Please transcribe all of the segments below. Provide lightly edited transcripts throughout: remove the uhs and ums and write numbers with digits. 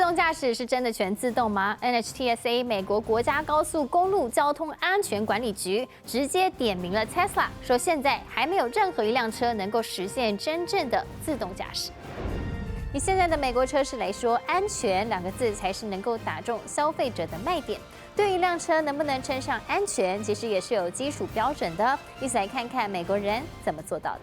动驾驶是真的全自动吗 ？NHTSA 美国国家高速公路交通安全管理局直接点名了 Tesla， 说现在还没有任何一辆车能够实现真正的自动驾驶。以现在的美国车市来说，安全两个字才是能够打中消费者的卖点。对于一辆车能不能称上安全，其实也是有基础标准的。一起来看看美国人怎么做到的。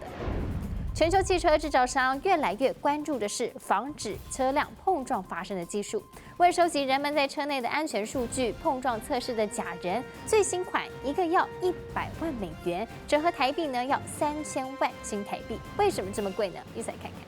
全球汽车制造商越来越关注的是防止车辆碰撞发生的技术。为收集人们在车内的安全数据，碰撞测试的假人最新款一个要100万美元，折合台币呢要3000万新台币。为什么这么贵呢？一起来看看。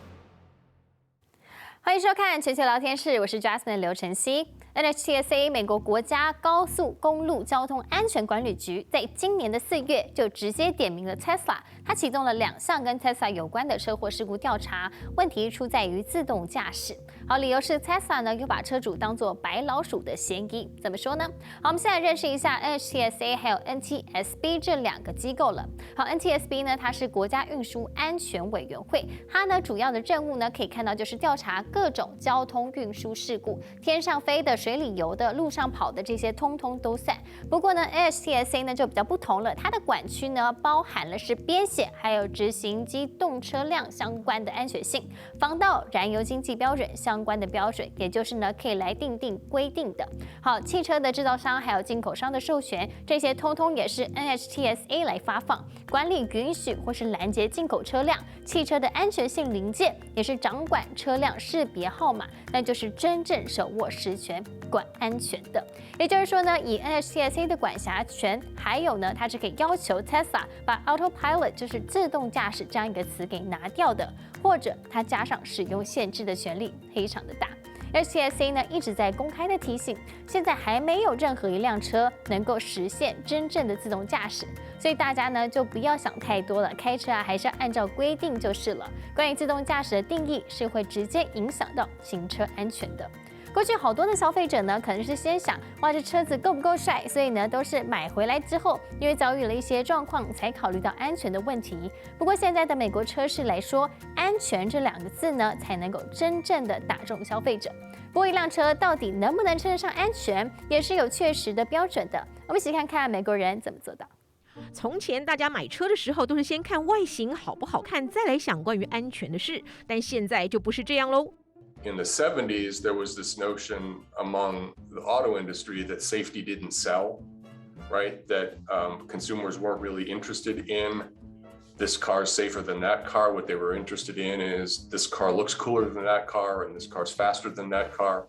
欢迎收看全球聊天室，我是 Jasmine 刘晨曦。NHTSA 美国国家高速公路交通安全管理局在今年的4月就直接点名了 Tesla， 它启动了2项跟 Tesla 有关的车祸事故调查，问题出在于自动驾驶。好，理由是 Tesla 呢有把车主当作白老鼠的嫌疑。怎么说呢？好，我们现在认识一下 NHTSA 还有 NTSB 这2个机构了。好 ，NTSB 呢它是国家运输安全委员会，它呢主要的任务呢可以看到就是调查各种交通运输事故，天上飞的、水里游的、路上跑的这些通通都算。不过呢 NHTSA 呢就比较不同了，它的管区呢包含了是编写还有执行机动车辆相关的安全性、防盗、燃油经济标准相关的标准，也就是呢可以来定规定的。好，汽车的制造商还有进口商的授权，这些通通也是 NHTSA 来发放管理、允许或是拦截进口车辆、汽车的安全性零件，也是掌管车辆识别号码，那就是真正手握实权管安全的。也就是说呢，以 NHTSA 的管辖权，还有呢，它是可以要求 Tesla 把 Autopilot 就是自动驾驶这样一个词给拿掉的，或者它加上使用限制的权利，非常的大。NHTSA 呢一直在公开的提醒，现在还没有任何一辆车能够实现真正的自动驾驶，所以大家呢就不要想太多了，开车还是要按照规定就是了。关于自动驾驶的定义是会直接影响到行车安全的。过去好多的消费者呢，可能是先想，哇，这车子够不够帅，所以呢都是买回来之后，因为遭遇了一些状况，才考虑到安全的问题。不过现在的美国车市来说，安全这2个字呢，才能够真正的打中消费者。不过一辆车到底能不能称得上安全，也是有确实的标准的。我们一起看看美国人怎么做到。从前大家买车的时候都是先看外形好不好看，再来想关于安全的事，但现在就不是这样喽。In the 70s, there was this notion among the auto industry that safety didn't sell, right? That consumers weren't really interested in this car's safer than that car. What they were interested in is this car looks cooler than that car, and this car's faster than that car.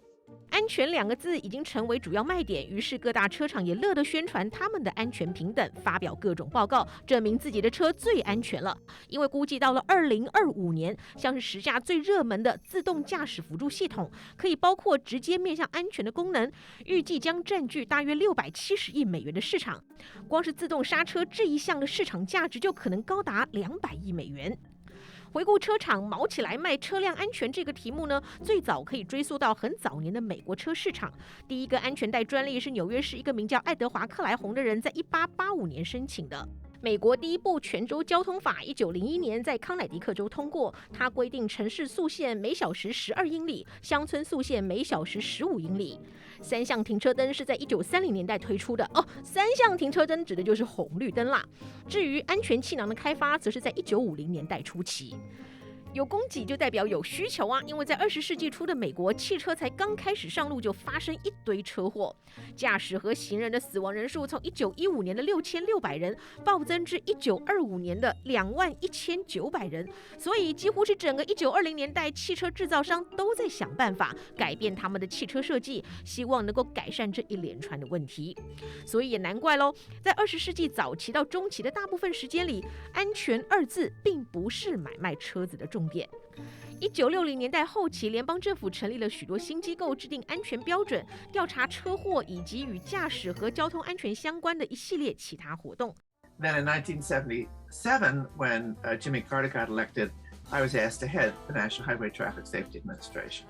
安全2个字已经成为主要卖点，于是各大车厂也乐得宣传他们的安全平等，发表各种报告，证明自己的车最安全了。因为估计到了2025年，像是10架最热门的自动驾驶辅助系统，可以包括直接面向安全的功能，预计将占据大约670亿美元的市场。光是自动刹车这一项的市场价值就可能高达200亿美元。回顾车厂毛起来卖车辆安全这个题目呢，最早可以追溯到很早年的美国车市场。第一个安全带专利是纽约市一个名叫爱德华·克莱洪的人在1885年申请的。美国第一部全州交通法1901年在康乃狄克州通过，它规定城市速限每小时12英里，乡村速限每小时15英里。3项停车灯是在1930年代推出的哦，3项停车灯指的就是红绿灯啦。至于安全气囊的开发，则是在1950年代初期。有供给就代表有需求啊，因为在20世纪初的美国，汽车才刚开始上路就发生一堆车祸，驾驶和行人的死亡人数从1915年的6600人暴增至1925年的21900人，所以几乎是整个1920年代汽车制造商都在想办法改变他们的汽车设计，希望能够改善这一连串的问题。所以也难怪咯，在20世纪早期到中期的大部分时间里，安全2字并不是买卖车子的重点。1960年代后期，联邦政府成立了许多新机构，制定安全标准，调查车祸以及与驾驶和交通安全相关的一系列其他活动。Then in 1977, when Jimmy Carter got elected, I was asked to head the National Highway Traffic Safety Administration.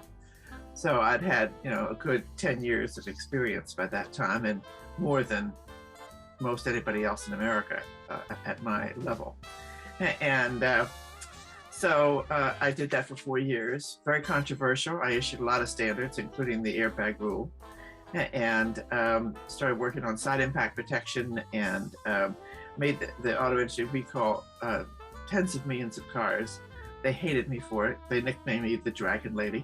So I'd had, a good 10 years of experience by that time, and more than most anybody else in America at my level. And So I did that for 4 years. Very controversial. I issued a lot of standards, including the airbag rule, and started working on side impact protection and made the auto industry recall tens of millions of cars. They hated me for it. They nicknamed me the Dragon Lady.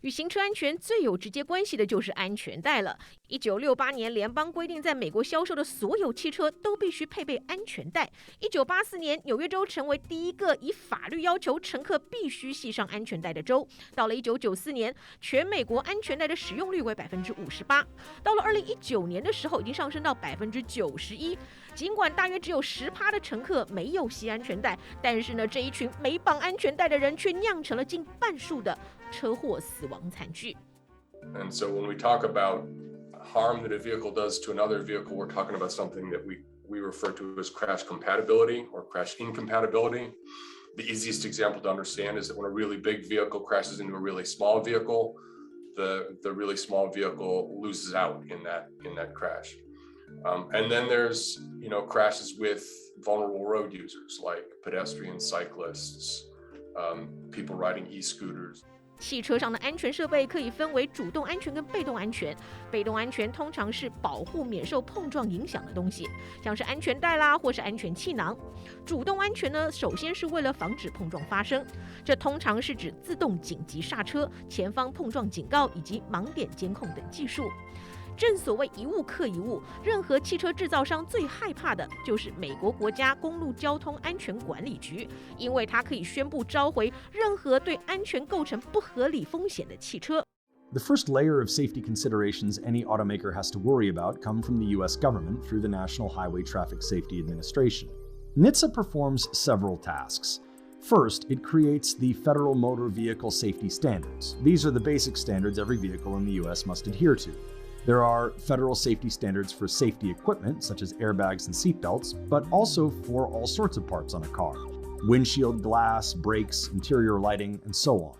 与行车安全最有直接关系的就是安全带了。1968年，联邦规定在美国销售的所有汽车都必须配备安全带。1984年，纽约州成为第一个以法律要求乘客必须系上安全带的州。到了1994年，全美国安全带的使用率为58%。到了2019年的时候，已经上升到91%。尽管大约只有10%的乘客没有系安全带，但是呢，这一群没绑安全带的人却酿成了近半数的车祸死亡惨剧。And so when we talk about harm that a vehicle does to another vehicle, we're talking about something that we refer to as crash compatibility or crash incompatibility. The easiest example to understand is that when a really big vehicle crashes into a really small vehicle, the really small vehicle loses out in that crash. And then there's crashes with vulnerable road users like pedestrians, cyclists, people riding e-scooters. 汽车上的安全设备可以分为主动安全跟被动安全。被动安全通常是保护免受碰撞影响的东西，像是安全带啦，或是安全气囊。主动安全呢，首先是为了防止碰撞发生，这通常是指自动紧急刹车、前方碰撞警告以及盲点监控等技术。正所谓一物克一物，任何汽车制造商最害怕的就是美国国家公路交通安全管理局，因为它可以宣布召回任何对安全构成不合理风险的汽车。The first layer of safety considerations any automaker has to worry about come from the U.S. government through the National Highway Traffic Safety Administration. NHTSA performs several tasks. First, it creates the Federal Motor Vehicle Safety Standards. These are the basic standards every vehicle in the U.S. must adhere to. There are federal safety standards for safety equipment, such as airbags and seatbelts, but also for all sorts of parts on a car: windshield glass, brakes, interior lighting, and so on.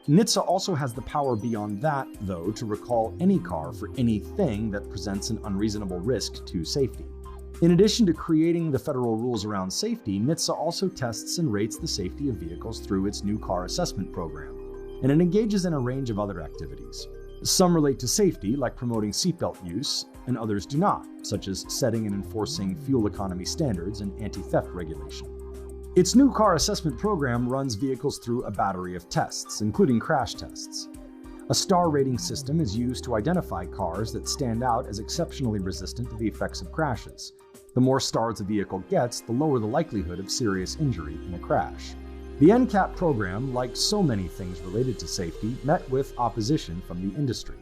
NHTSA also has the power beyond that, though, to recall any car for anything that presents an unreasonable risk to safety. In addition to creating the federal rules around safety, NHTSA also tests and rates the safety of vehicles through its new car assessment program, and it engages in a range of other activities. Some relate to safety, like promoting seatbelt use, and others do not, such as setting and enforcing fuel economy standards and anti-theft regulation. Its new car assessment program runs vehicles through a battery of tests, including crash tests. A star rating system is used to identify cars that stand out as exceptionally resistant to the effects of crashes. The more stars a vehicle gets, the lower the likelihood of serious injury in a crash. The NCAP program, like so many things related to safety, met with opposition from the industry.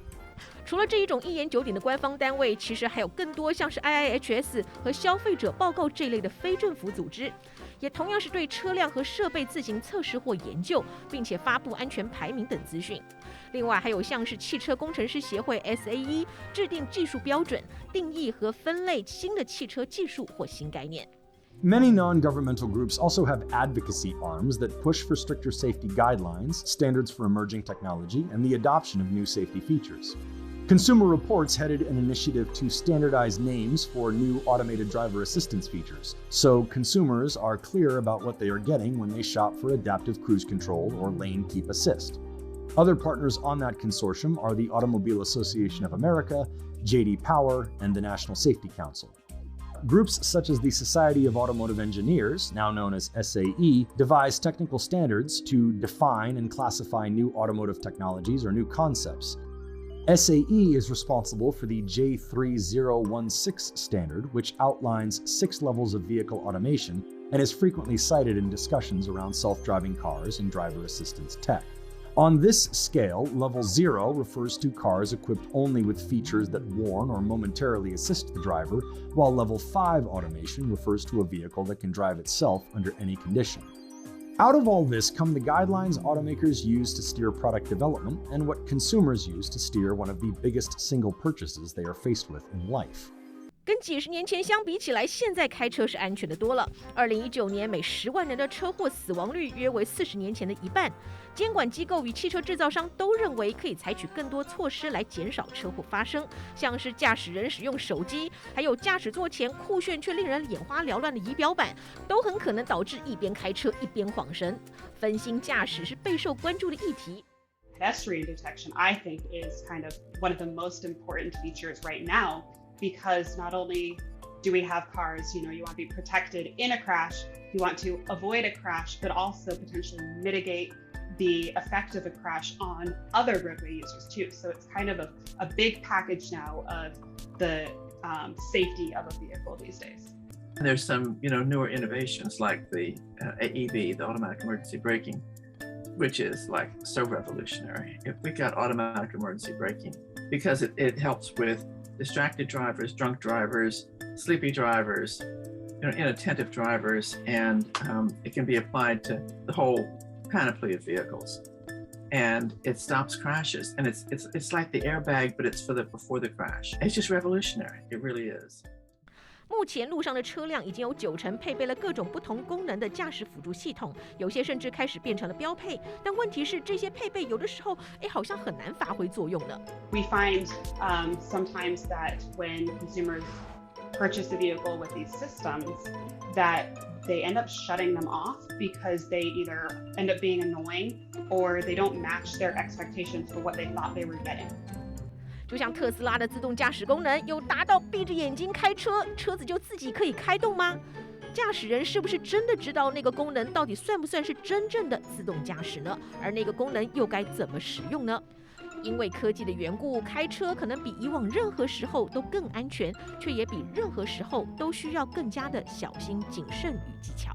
除了这一种一言九鼎的官方单位，其实还有更多像是 IIHS 和消费者报告这类的非政府组织，也同样是对车辆和设备自行测试或研究，并且发布安全排名等资讯。另外还有像是汽车工程师协会 SAE 制定技术标准，定义和分类新的汽车技术或新概念。Many non-governmental groups also have advocacy arms that push for stricter safety guidelines, standards for emerging technology, and the adoption of new safety features. Consumer Reports headed an initiative to standardize names for new automated driver assistance features, so consumers are clear about what they are getting when they shop for adaptive cruise control or lane keep assist. Other partners on that consortium are the Automobile Association of America, J.D. Power, and the National Safety Council. Groups such as the Society of Automotive Engineers, now known as SAE, devise technical standards to define and classify new automotive technologies or new concepts. SAE is responsible for the J3016 standard, which outlines 6 levels of vehicle automation and is frequently cited in discussions around self-driving cars and driver assistance tech. On this scale, level 0 refers to cars equipped only with features that warn or momentarily assist the driver, while level 5 automation refers to a vehicle that can drive itself under any condition. Out of all this come the guidelines automakers use to steer product development and what consumers use to steer one of the biggest single purchases they are faced with in life. 跟几十年前相比起来，现在开车是安全的多了。2019年每10万人的车祸死亡率约为40年前的一半。监管机构与汽车制造商都认为可以采取更多措施来减少车祸发生，像是驾驶人使用手机，还有驾驶座前酷炫却令人眼花缭乱的仪表板，都很可能导致一边开车一边晃神。分心驾驶是备受关注的议题。Pedestrian detection, I think, is kind of one of the most important features right now, because not only do we have cars, you want to be protected in a crash, you want to avoid a crash, but also potentially mitigate the effect of a crash on other roadway users too. So it's kind of a big package now of the safety of a vehicle these days. And there's some, newer innovations like the AEB, the automatic emergency braking, which is like so revolutionary. If we got automatic emergency braking, because it helps with distracted drivers, drunk drivers, sleepy drivers, inattentive drivers, and it can be applied to the whole panoply of vehicles, and it stops crashes. And it's like the airbag, but it's before the crash. It's just revolutionary. It really is. 目前路上的车辆已经有90%配备了各种不同功能的驾驶辅助系统，有些甚至开始变成了标配。但问题是，这些配备有的时候，好像很难发挥作用呢。We find sometimes that when consumers purchase a vehicle with these systems, that they end up shutting them off because they either end up being annoying or they don't match their expectations for what they thought they were getting. 就像特斯拉的自动驾驶功能，有达到闭着眼睛开车，车子就自己可以开动吗？驾驶人是不是真的知道那个功能到底算不算是真正的自动驾驶呢？而那个功能又该怎么使用呢？因为科技的缘故，开车可能比以往任何时候都更安全，却也比任何时候都需要更加的小心谨慎与技巧。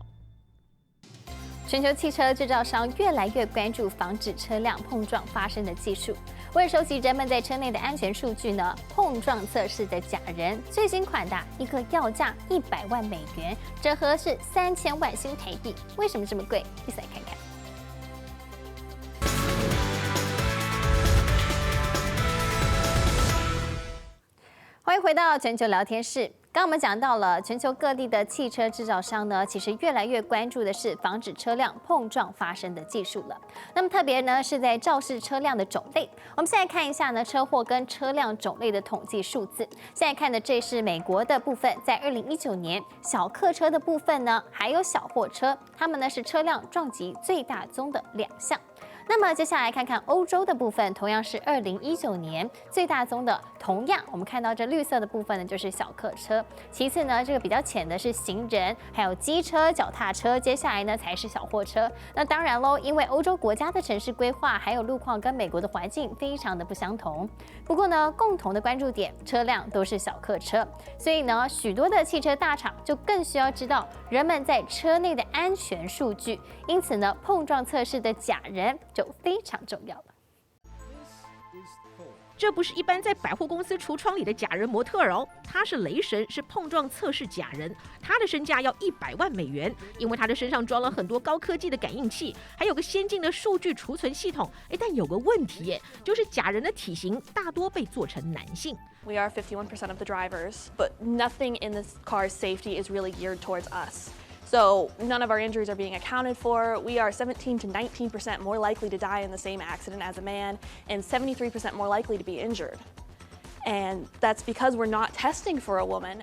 全球汽车制造商越来越关注防止车辆碰撞发生的技术。为了收集人们在车内的安全数据呢，碰撞测试的假人最新款的一个要价100万美元，折合是3000万新台币。为什么这么贵？一起来看看。欢迎回到全球聊天室。刚刚我们讲到了全球各地的汽车制造商呢，其实越来越关注的是防止车辆碰撞发生的技术了。那么特别呢是在肇事车辆的种类。我们现在看一下呢车祸跟车辆种类的统计数字。现在看的这是美国的部分，在2019年小客车的部分呢，还有小货车，它们呢是车辆撞击最大宗的2项。那么接下来看看欧洲的部分，同样是2019年最大宗的，同样我们看到这绿色的部分呢就是小客车，其次呢这个比较浅的是行人，还有机车、脚踏车，接下来呢才是小货车。那当然喽，因为欧洲国家的城市规划还有路况跟美国的环境非常的不相同，不过呢共同的关注点，车辆都是小客车，所以呢许多的汽车大厂就更需要知道人们在车内的安全数据，因此呢碰撞测试的假人就非常重要了。这不是一般在百货公司橱窗里的假人模特儿哦，他是雷神，是碰撞测试假人。他的身价要100万美元，因为他的身上装了很多高科技的感应器，还有个先进的数据储存系统。但有个问题耶，就是假人的体型大多被做成男性。We are 51% of the drivers, but nothing in this car's safety is really geared towards us. So none of our injuries are being accounted for. We are 17 to 19% more likely to die in the same accident as a man, and 73% more likely to be injured. And that's because we're not testing for a woman.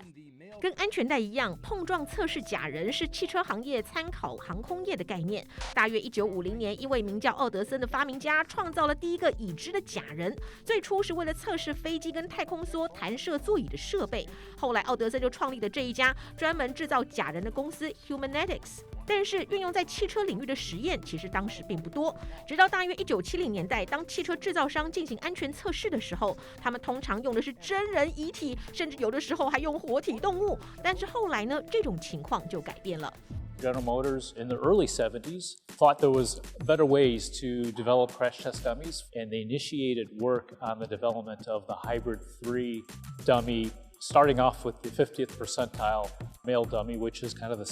跟安全带一样，碰撞测试假人是汽车行业参考航空业的概念。大约1950年，一位名叫奥德森的发明家创造了第一个已知的假人。最初是为了测试飞机跟太空梭弹射座椅的设备，后来奥德森就创立了这一家专门制造假人的公司 Nhtsa。但是运用在汽车领域的实验其实当时并不多，直到大约1970年代，当汽车制造商进行安全测试的时候，他们通常用的是真人遗体，甚至有的时候还用活体动物。但是后来呢，这种情况就改变了。General Motors in the early 70s thought there was better ways to develop crash test dummies, and they initiated work on the development of the Hybrid 3 dummy, starting off with the 50th percentile male dummy, which is kind of the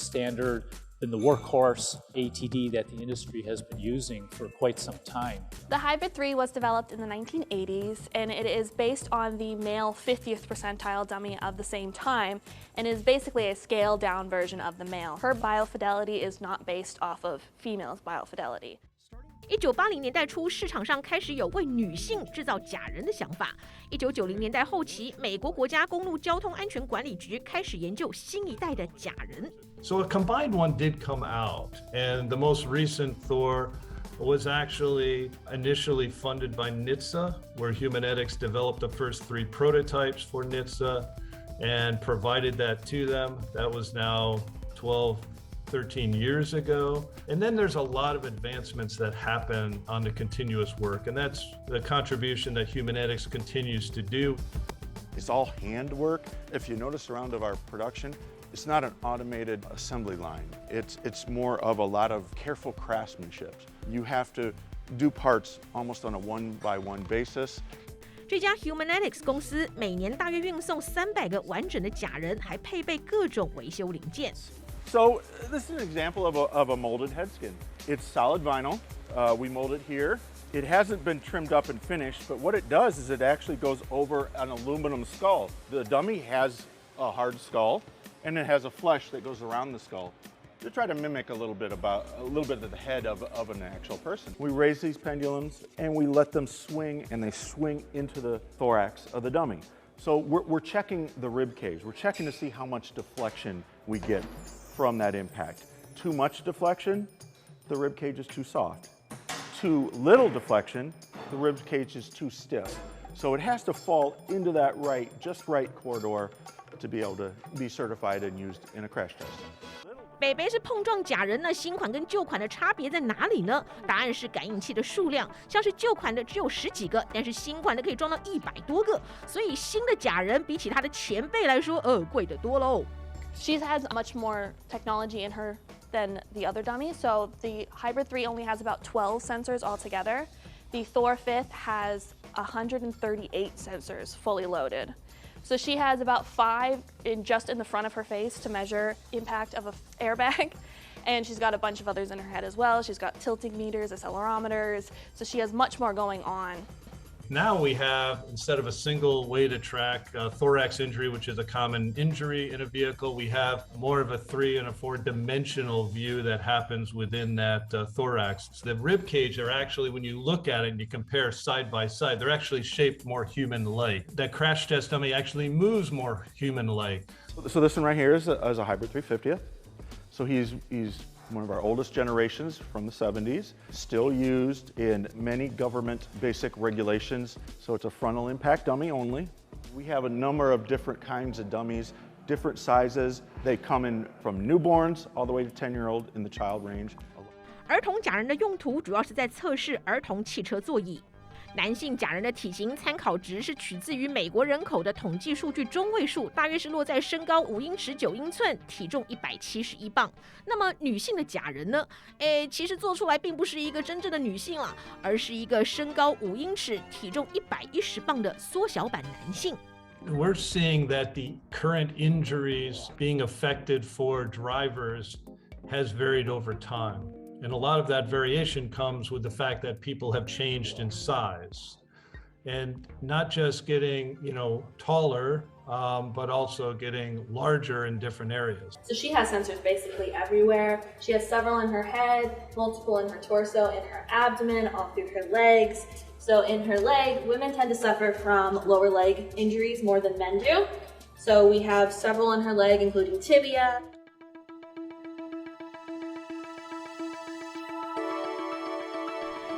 been the workhorse ATD that the industry has been using for quite some time. The Hybrid 3 was developed in the 1980s, and it is based on the male 50th percentile dummy of the same time, and is basically a scaled-down version of the male. Her biofidelity is not based off of females' biofidelity. 1980年代初，市场上开始有为女性制造假人的想法。1990年代后期，美国国家公路交通安全管理局开始研究新一代的假人。So a combined one did come out, and the most recent Thor was actually initially funded by Nhtsa, where Humanetics developed the first 3 prototypes for Nhtsa and provided that to them. That was now 13 years ago. And then there's a lot of advancements that happen on the continuous work, and that's the contribution that Humanetics continues to do. It's all handwork. If you notice around of our production, it's not an automated assembly line. It's more of a lot of careful craftsmanship. You have to do parts almost on a one-by-one basis. 这家 Humanetics 公司每年大约运送300个完整的假人，还配备各种维修零件。So this is an example of a molded head skin. It's solid vinyl. We mold it here. It hasn't been trimmed up and finished, but what it does is it actually goes over an aluminum skull. The dummy has a hard skull, and it has a flesh that goes around the skull to try to mimic a little bit of the head of an actual person. We raise these pendulums and we let them swing, and they swing into the thorax of the dummy. So we're checking the rib cage. We're checking to see how much deflection we get from that impact. Too much deflection, the rib cage is too soft. Too little deflection, the rib cage is too stiff. So it has to fall into that just right corridor to be able to be certified and used in a crash test. 北北是碰撞假人呢，新款跟旧款的差别在哪里呢？答案是感应器的数量，像是旧款的只有10几个，但是新款的可以装到100多个，所以新的假人比起它的前辈来说，贵得多喽。She has much more technology in her than the other dummy. So the Hybrid 3 only has about 12 sensors altogether. The Thor 5th has 138 sensors fully loaded. So she has about 5 just in the front of her face to measure impact of an airbag. And she's got a bunch of others in her head as well. She's got tilting meters, accelerometers. So she has much more going on. Now we have, instead of a single way to track thorax injury, which is a common injury in a vehicle, we have more of a 3 and a 4-dimensional view that happens within that thorax. So the rib cage are actually, when you look at it and you compare side by side, they're actually shaped more human-like. That crash test dummy actually moves more human-like. So this one right here is a Hybrid 350th. So he's one of our oldest generations from the 70s, still used in many government basic regulations. So it's a frontal impact dummy only. We have a number of different kinds of dummies, different sizes. They come in from newborns all the way to 10-year-old in the child range. 儿童假人的用途主要是在测试儿童汽车座椅。男性假人的体型参考值是取自于美国人口的统计数据中位数，大约是落在身高5英尺9英寸，体重171磅。那么女性的假人呢？其实做出来并不是一个真正的女性啦，而是一个身高5英尺、体重110磅的缩小版男性。We're seeing that the current injuries being affected for drivers has varied over time. And a lot of that variation comes with the fact that people have changed in size and not just getting, taller, but also getting larger in different areas. So she has sensors basically everywhere. She has several in her head, multiple in her torso, in her abdomen, all through her legs. So in her leg, women tend to suffer from lower leg injuries more than men do. So we have several in her leg, including tibia.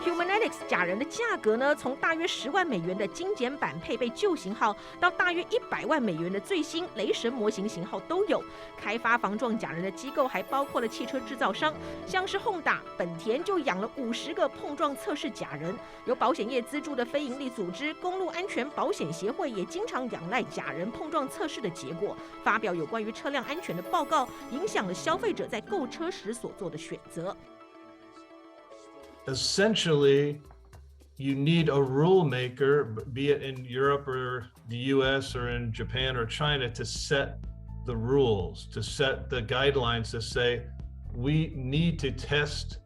Humanetics 假人的价格呢，从大约10万美元的精简版配备旧型号，到大约100万美元的最新雷神模型型号都有。开发防撞假人的机构还包括了汽车制造商，像是Nhtsa、本田就养了50个碰撞测试假人。由保险业资助的非营利组织公路安全保险协会也经常仰赖假人碰撞测试的结果，发表有关于车辆安全的报告，影响了消费者在购车时所做的选择。Essentially, you need a rule maker, be it in Europe or the US or in Japan or China, to set the rules, to set the guidelines to say, we need to test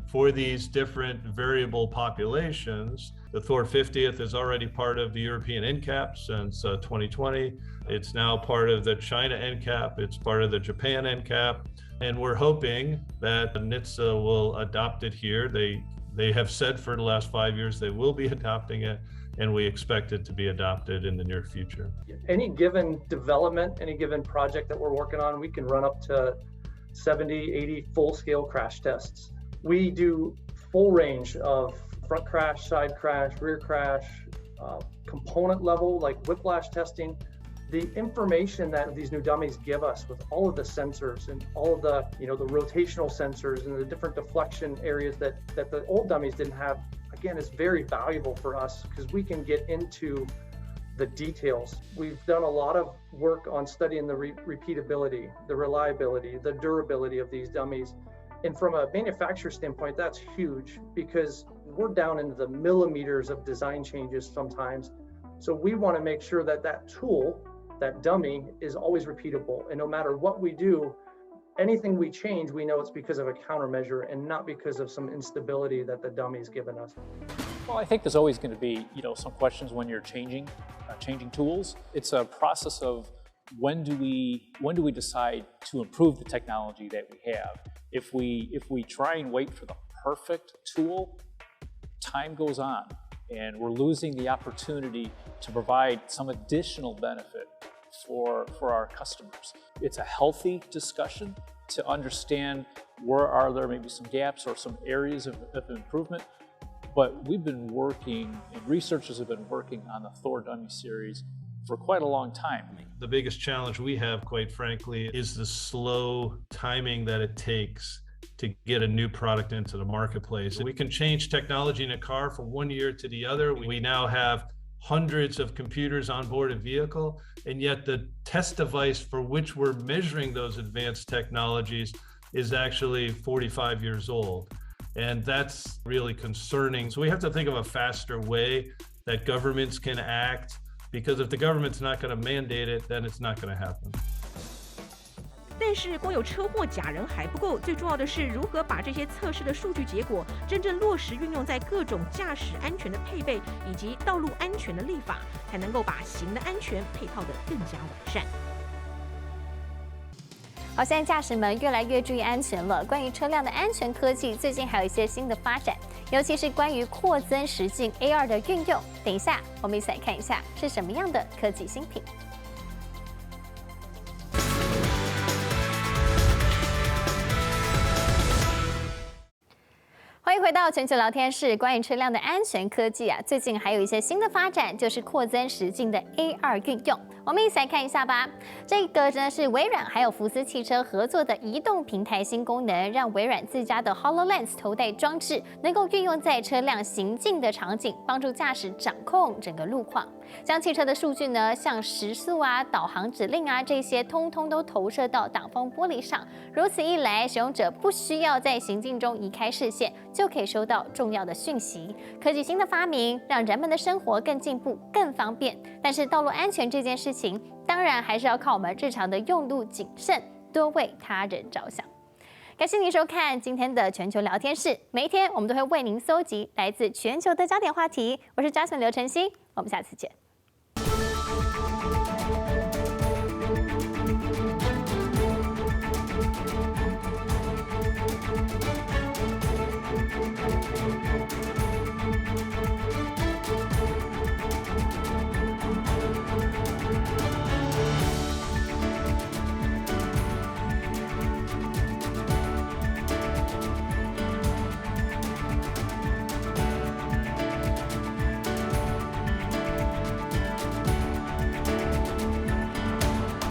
for these different variable populations. The Thor 50th is already part of the European NCAP since 2020. It's now part of the China NCAP. It's part of the Japan NCAP. And we're hoping that Nhtsa will adopt it here. They have said for the last 5 years they will be adopting it, and we expect it to be adopted in the near future. Any given development, any given project that we're working on, we can run up to 70, 80 full-scale crash tests. We do full range of front crash, side crash, rear crash, component level like whiplash testing. The information that these new dummies give us with all of the sensors and all of the, the rotational sensors and the different deflection areas that the old dummies didn't have, again, is very valuable for us because we can get into the details. We've done a lot of work on studying the repeatability, the reliability, the durability of these dummies. And from a manufacturer standpoint, that's huge because we're down into the millimeters of design changes sometimes. So we want to make sure that that tool, that dummy, is always repeatable. And no matter what we do, anything we change, we know it's because of a countermeasure and not because of some instability that the dummy's given us. Well, I think there's always going to be, some questions when you're changing tools. It's a process of when do we decide to improve the technology that we have? If we try and wait for the perfect tool, time goes on, and we're losing the opportunity to provide some additional benefit for our customers. It's a healthy discussion to understand where are there maybe some gaps or some areas of improvement. But we've been working, and researchers have been working on the Thor dummy series for quite a long time. The biggest challenge we have, quite frankly, is the slow timing that it takes to get a new product into the marketplace. We can change technology in a car from 1 year to the other. We now have hundreds of computers on board a vehicle, and yet the test device for which we're measuring those advanced technologies is actually 45 years old. And that's really concerning. So we have to think of a faster way that governments can act, because if the government's not going to mandate it, then it's not going to happen. 但是光有车祸假人还不够，最重要的是如何把这些测试的数据结果真正落实运用在各种驾驶安全的配备以及道路安全的立法，才能够把行的安全配套得更加完善。好，现在驾驶们越来越注意安全了。关于车辆的安全科技，最近还有一些新的发展，尤其是关于扩增实境 AR 的运用。等一下，我们一起来看一下是什么样的科技新品。欢迎回到全球聊天室。关于车辆的安全科技啊，最近还有一些新的发展，就是扩增实境的 AR 运用。我们一起来看一下吧。这个呢是微软还有福斯汽车合作的移动平台新功能，让微软自家的 HoloLens 头戴装置能够运用在车辆行进的场景，帮助驾驶掌控整个路况。将汽车的数据呢，像时速啊、导航指令啊这些，通通都投射到挡风玻璃上。如此一来，使用者不需要在行进中移开视线，就可以收到重要的讯息。科技新的发明，让人们的生活更进步、更方便。但是道路安全这件事情，当然还是要靠我们日常的用路谨慎，多为他人着想。感谢您收看今天的全球聊天室，每一天我们都会为您搜集来自全球的焦点话题。我是 Jasmine 刘晨曦，我们下次见。